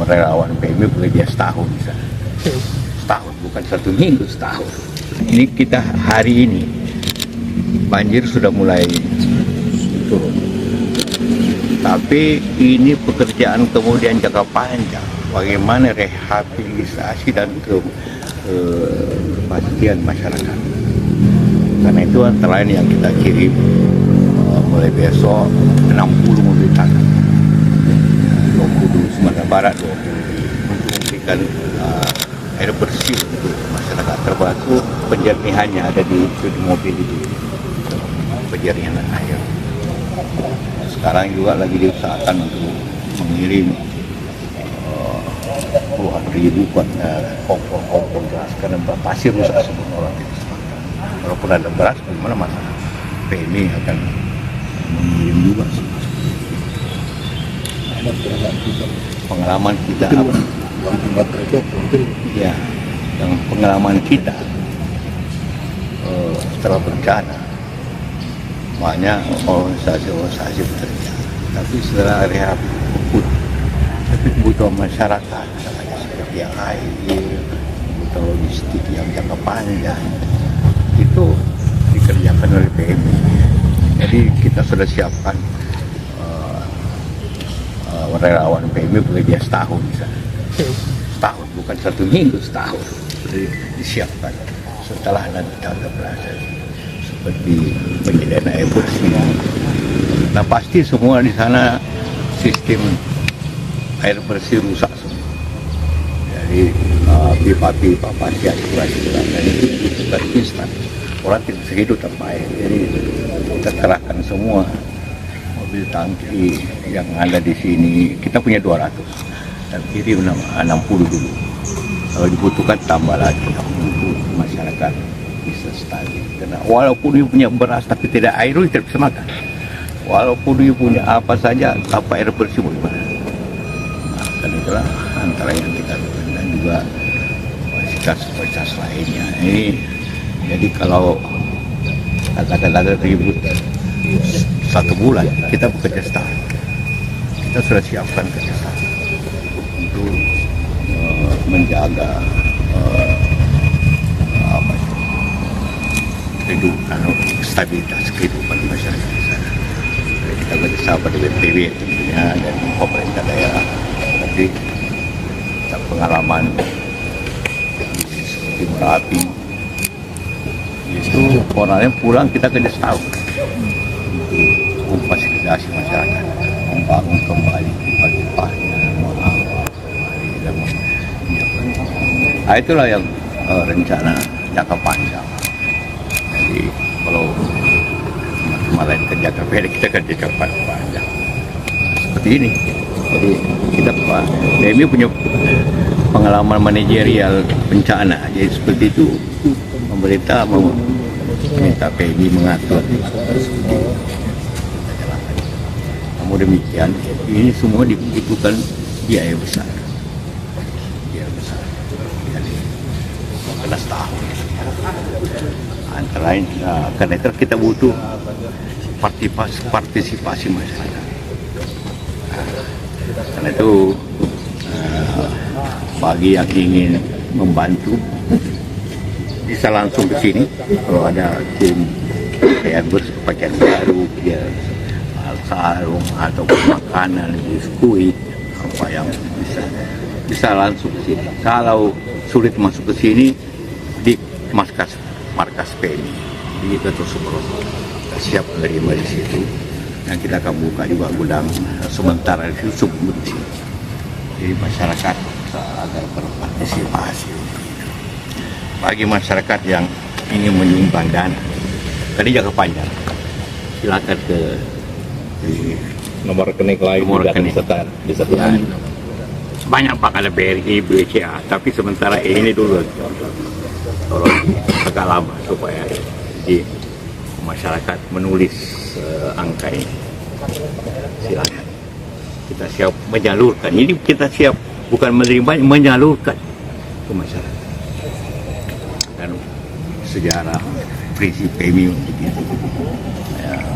relawan PMI bekerja setahun bisa. Setahun, bukan 1 minggu, setahun. Ini kita hari ini banjir sudah mulai turun. Tapi ini pekerjaan kemudian jangka panjang. Bagaimana rehabilitasi dan kepastian masyarakat. Karena itu antara lain yang kita kirim mulai besok 60 mobil tangan, 20 Sumatera Barat, 20 untuk memberikan air bersih untuk masyarakat, termasuk penjernihannya ada di mobil itu, penjernihan air. Sekarang juga lagi diusahakan untuk mengirim puluhan ribu kompor gas karena pasir rusak semua, orang tidak sepakat. Walaupun ada beras, bagaimana masalah PMI akan mengirim juga. Pengalaman kita apa? Ya, yang pengalaman kita setelah bencana banyak organisasi bekerja, tapi setelah rehabilitasi tapi kebutuhan masyarakat seperti yang air, kebutuhan logistik yang jangka panjang itu dikerjakan oleh PMI. Jadi kita sudah siapkan relawan PMI bekerja setahun bisa. Setahun, bukan 1 minggu, setahun. Jadi disiapkan setelah nanti tanggal berhasil seperti penyediaan air bersih. Nah pasti semua di sana sistem air bersih rusak semua. Jadi pipa-pipa pasti aspirasi dan itu bukan instan. Orang tidak bisa hidup tanpa air. Jadi kita kerahkan semua mobil tangki yang ada di sini. Kita punya 200 dan kirim 60 dulu. Kalau dibutuhkan tambah lagi untuk masyarakat bisa stabil. Karena walaupun dia punya beras tapi tidak air, dia tidak bisa makan. Walaupun dia punya apa saja, tanpa air bersih bagaimana? Nah, dan itulah antara yang kita lakukan dan juga fasilitas lainnya. Ini jadi kalau katakanlah ribut 1 bulan, kita bekerja setahun. Kita sudah siapkan kerja setahun untuk menjaga kehidupan, stabilitas kehidupan masyarakat di sana. Jadi kita bersama dengan BPBD tentunya dan pemerintah daerah. Jadi kita pengalaman seperti Merapi itu orangnya pulang kita kerja setahun untuk memfasilitasi masyarakat, membangun kembali pipa-pipanya, nah itulah yang rencana jangka panjang. Jadi kalau kemarin kerja pendek, kita kerja jangka panjang seperti ini. Jadi kita PMI punya pengalaman manajerial bencana, jadi seperti itu pemerintah meminta PMI mengatur seperti itu. Namun demikian, ini semua dibutuhkan biaya besar. Jadi 15 tahun. Antara lain, karena itu kita butuh partisipasi masyarakat. Karena itu bagi yang ingin membantu bisa langsung ke sini. Kalau ada tim kayak pakaian baru, dia sarung atau makanan, biskuit, apa yang bisa langsung ke sini. Kalau sulit masuk ke sini di markas PMI di Gatot Subroto, kita siap menerima di situ. Dan kita akan buka juga gudang sementara di sini. Jadi masyarakat agar berpartisipasi. Bagi masyarakat yang ingin menyumbang dana, tadi jangka panjang, silakan ke nomor rekening lain disertakan. Banyak Pak, ada BRI, BCA, tapi sementara ini dulu tolong agak lama supaya di masyarakat menulis angka ini. Silakan. Kita siap menyalurkan. Ini kita siap bukan menerima, menyalurkan ke masyarakat. Dan sejarah prinsip PMI untuk itu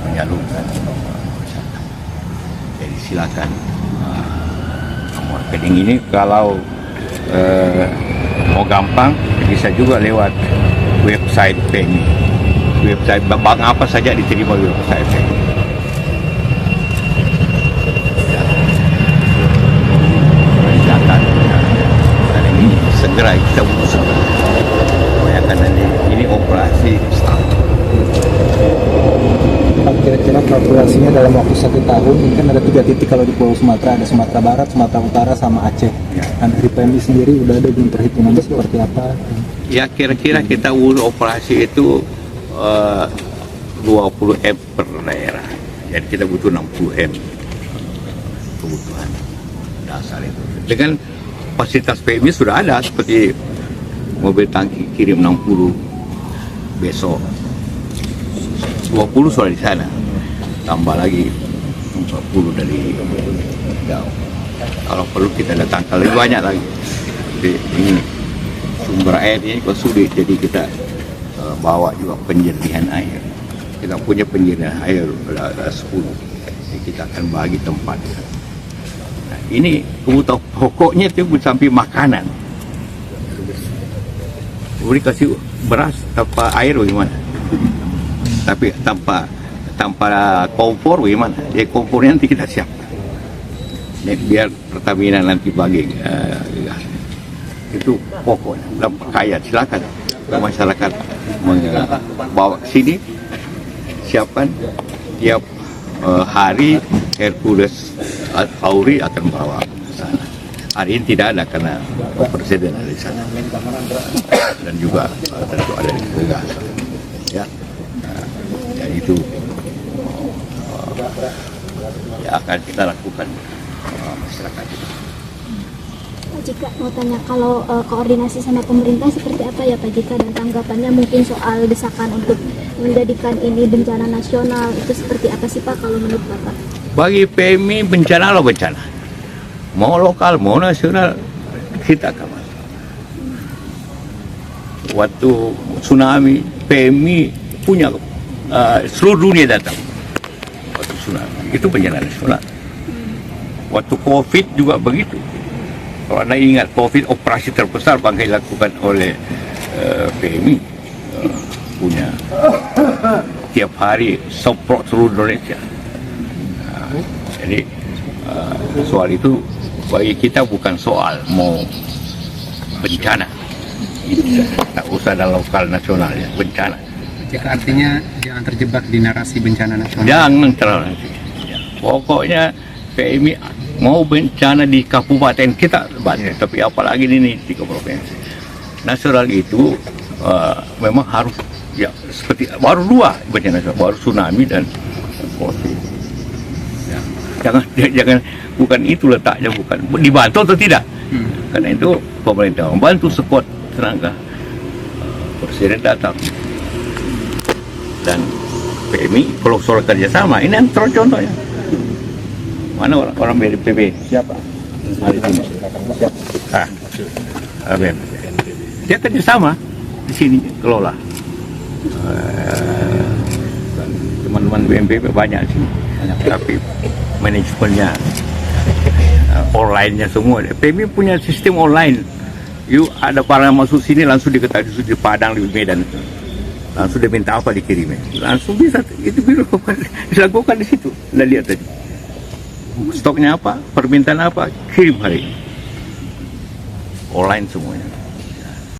menyalurkan ke masyarakat. Jadi silakan Marketing ini kalau mau gampang bisa juga lewat website PMI. Website bank apa saja diterima di website PMI. Rencanakan dan ini segera kita usaha. Bayangkan ini operasi setahun. Kira-kira kalkulasinya dalam waktu 1 tahun ini kan ada 3 titik kalau di Pulau Sumatera, ada Sumatera Barat, Sumatera Utara, sama Aceh. Dan dari PMI sendiri udah ada belum perhitungannya seperti apa? Ya kira-kira kita operasi itu 20 M per daerah. Jadi kita butuh 60 M kebutuhan dasar itu. Dengan fasilitas PMI sudah ada seperti mobil tangki kirim 60 besok. 20 sudah di sana, tambah lagi 40 dari jauh. Kalau perlu kita datangkan lebih banyak lagi. Jadi ini sumber air ini kok sulit, jadi kita bawa juga penjernihan air. Kita punya penjernihan air ada 10, jadi kita akan bagi tempat. Nah, ini kebutuhan pokoknya itu sampai makanan. Boleh kasih beras tanpa air bagaimana? Tapi tanpa kompor bagaimana? Ya kompornya nanti kita siapkan. Biar Pertamina nanti bagi gas. Itu pokoknya. Dan kaya silakan masyarakat bawa ke sini, siapkan tiap hari Hercules Auri akan bawa ke sana. Hari ini tidak ada karena presiden ada di sana dan juga tentu ada di tugas. Ya. Dan itu ya akan kita lakukan masyarakat itu. Jika mau tanya, kalau koordinasi sama pemerintah seperti apa ya Pak Jika, dan tanggapannya mungkin soal desakan untuk menjadikan ini bencana nasional itu seperti apa sih Pak kalau menurut Bapak? Bagi PMI bencana lo bencana, mau lokal mau nasional kita akan masuk. Waktu tsunami PMI punya seluruh dunia datang. Waktu tsunami itu bencana nasional. Waktu COVID juga begitu. Kalau Anda ingat COVID, operasi terbesar bangkai dilakukan oleh PMI, punya tiap hari semprot seluruh Indonesia. Jadi soal itu bagi kita bukan soal mau bencana, tak usah dalam lokal nasional ya, bencana. Jika artinya jangan terjebak di narasi bencana nasional. Jangan terlalu. Pokoknya PMI mau bencana di kabupaten kita banyak, tapi apalagi ini 3 provinsi. Nasional itu memang harus ya seperti baru 2 bencana nasional, baru tsunami dan COVID. Ya, jangan bukan itu letaknya, bukan dibantu atau tidak. Karena itu pemerintah membantu sekuat tenaga. Presiden datang dan PMI kalau soal kerjasama ini yang contohnya. Mana orang BNPB? Siapa? Hari ini. Dia kerjasama di sini kelola. Teman-teman BNPB banyak sih, tapi manajemennya online-nya semua. PMI punya sistem online. Yuk ada barang masuk sini langsung diketahui di Padang, di Medan, langsung dia minta apa dikirimnya, langsung bisa itu dilakukan di situ. Anda lihat tadi. Stoknya apa, permintaan apa, kirim hari ini. Online semuanya.